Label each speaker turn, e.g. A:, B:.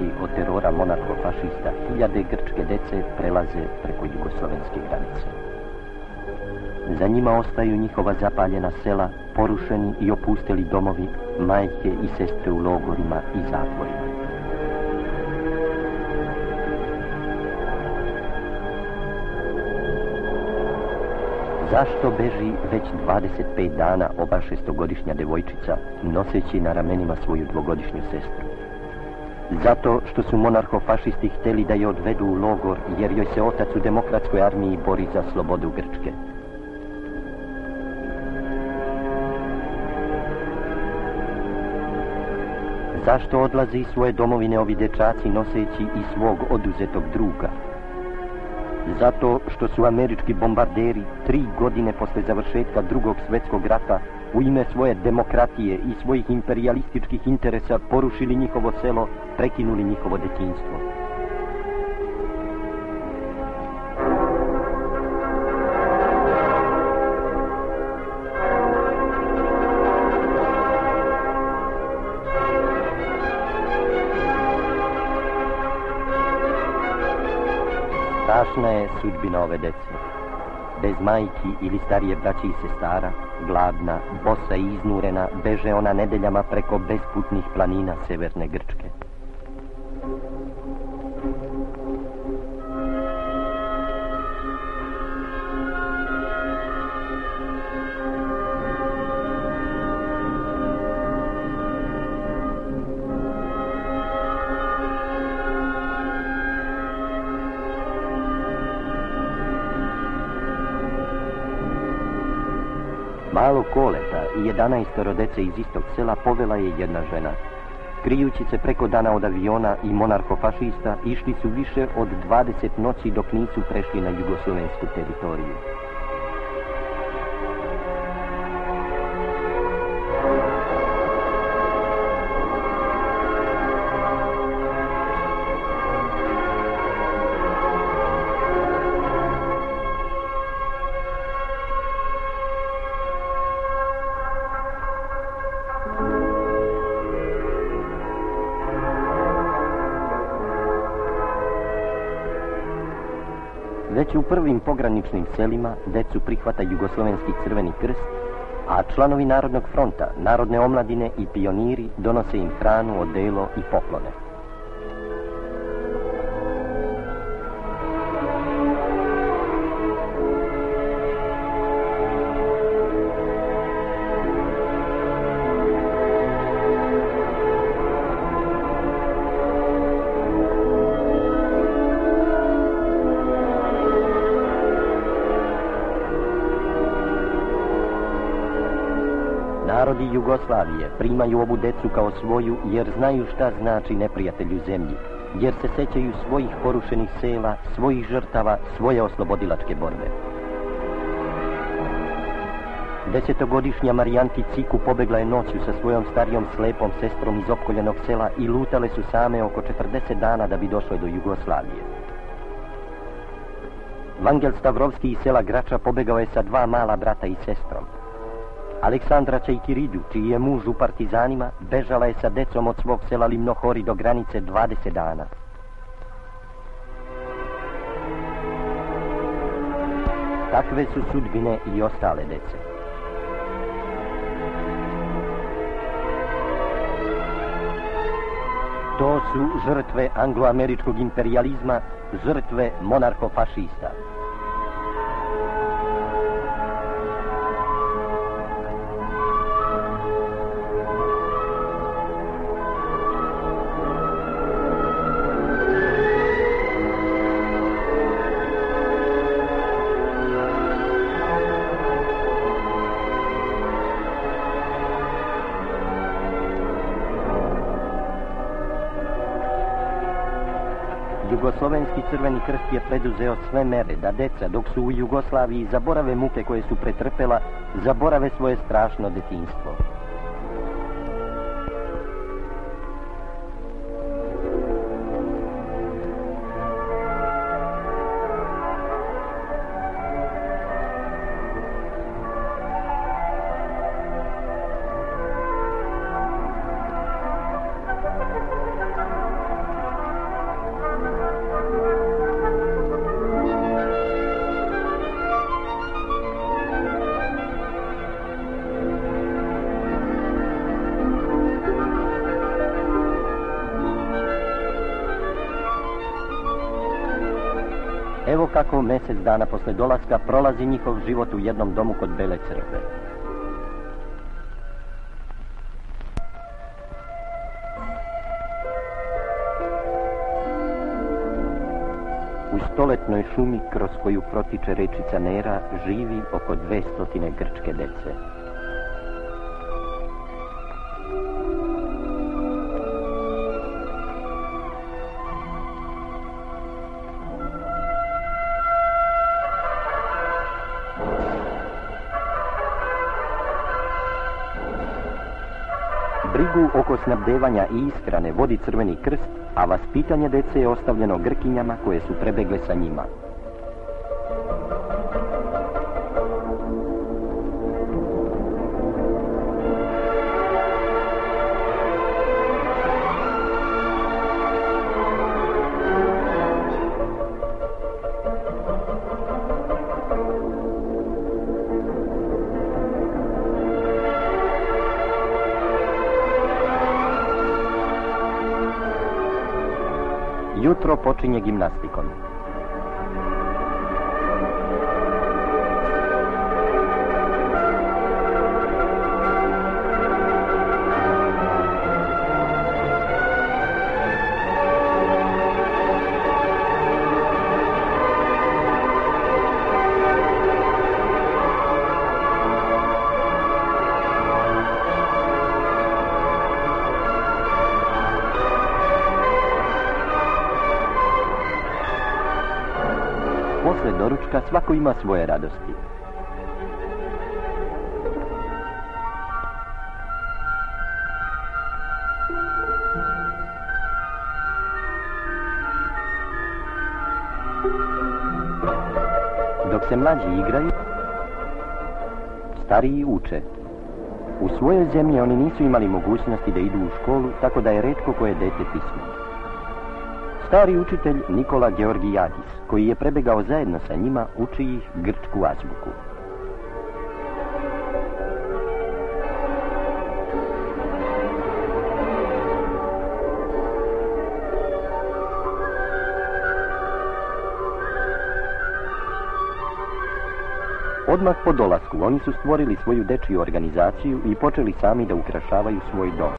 A: zaštiti od terora monarho-fašista, hiljade grčke dece prelaze preko jugoslovenske granice. Za njima ostaju njihova zapaljena sela, porušeni i opusteli domovi, majke i sestre u logorima i zatvorima. Zašto beži već 25 dana ova 6-godišnja devojčica, noseći na ramenima svoju 2-godišnju sestru? Zato što su monarho-fašisti htjeli da je odvedu u logor, jer joj se otac u demokratskoj armiji bori za slobodu Grčke. Zašto odlaze iz svoje domovine ovi dečaci noseći i svog oduzetog druga? Zato što su američki bombarderi 3 godine posle završetka Drugog svjetskog rata u ime svoje demokratije i svojih imperijalističkih interesa porušili njihovo selo, prekinuli njihovo djetinjstvo. Strašna je sudbina ove dece. Bez majki ili starije braće i sestara, gladna, bosa i iznurena, beže ona nedeljama preko besputnih planina severne Grčke. Malo Koleta i 11 dece iz istog sela povela je jedna žena. Krijući se preko dana od aviona i monarho-fašista, išli su više od 20 noći dok nisu prešli na jugoslovensku teritoriju. Već u prvim pograničnim selima decu prihvata Jugoslovenski crveni krst, a članovi Narodnog fronta, Narodne omladine i pioniri donose im hranu, odelo i poklone. Narodi Jugoslavije primaju ovu decu kao svoju jer znaju šta znači neprijatelju zemlji, jer se sećaju svojih porušenih sela, svojih žrtava, svoje oslobodilačke borbe. 10-godišnja Marijanti Ciku pobegla je noću sa svojom starijom slepom sestrom iz opkoljenog sela i lutale su same oko 40 dana da bi došle do Jugoslavije. Vangel Stavrovski iz sela Grača pobegao je sa 2 mala brata i sestrom. Aleksandra Čajkiridu, čiji je muž u partizanima, bežala je sa decom od svog sela Limnohori do granice 20 dana. Takve su sudbine i ostale dece. To su žrtve angloameričkog imperijalizma, žrtve monarho-fašista. Jugoslovenski crveni krst je preduzeo sve mere da deca, dok su u Jugoslaviji, zaborave muke koje su pretrpela, zaborave svoje strašno detinjstvo. Evo kako mjesec dana posle dolaska prolazi njihov život u jednom domu kod Bele crkve. U stoletnoj šumi kroz koju protiče rečica Nera živi oko 200 grčke dece. Brigu oko snabdevanja i ishrane vodi Crveni krst, a vaspitanje dece je ostavljeno Grkinjama koje su prebegle sa njima. Jutro počinje gimnastikom. Posle doručka svako ima svoje radosti. Dok se mlađi igraju, stariji uče. U svojoj zemlji oni nisu imali mogućnosti da idu u školu, tako da je retko koje dete pismeno. Stari učitelj Nikola Georgijadis, koji je prebegao zajedno sa njima, uči ih grčku azbuku. Odmah po dolasku oni su stvorili svoju dečiju organizaciju i počeli sami da ukrašavaju svoj dom.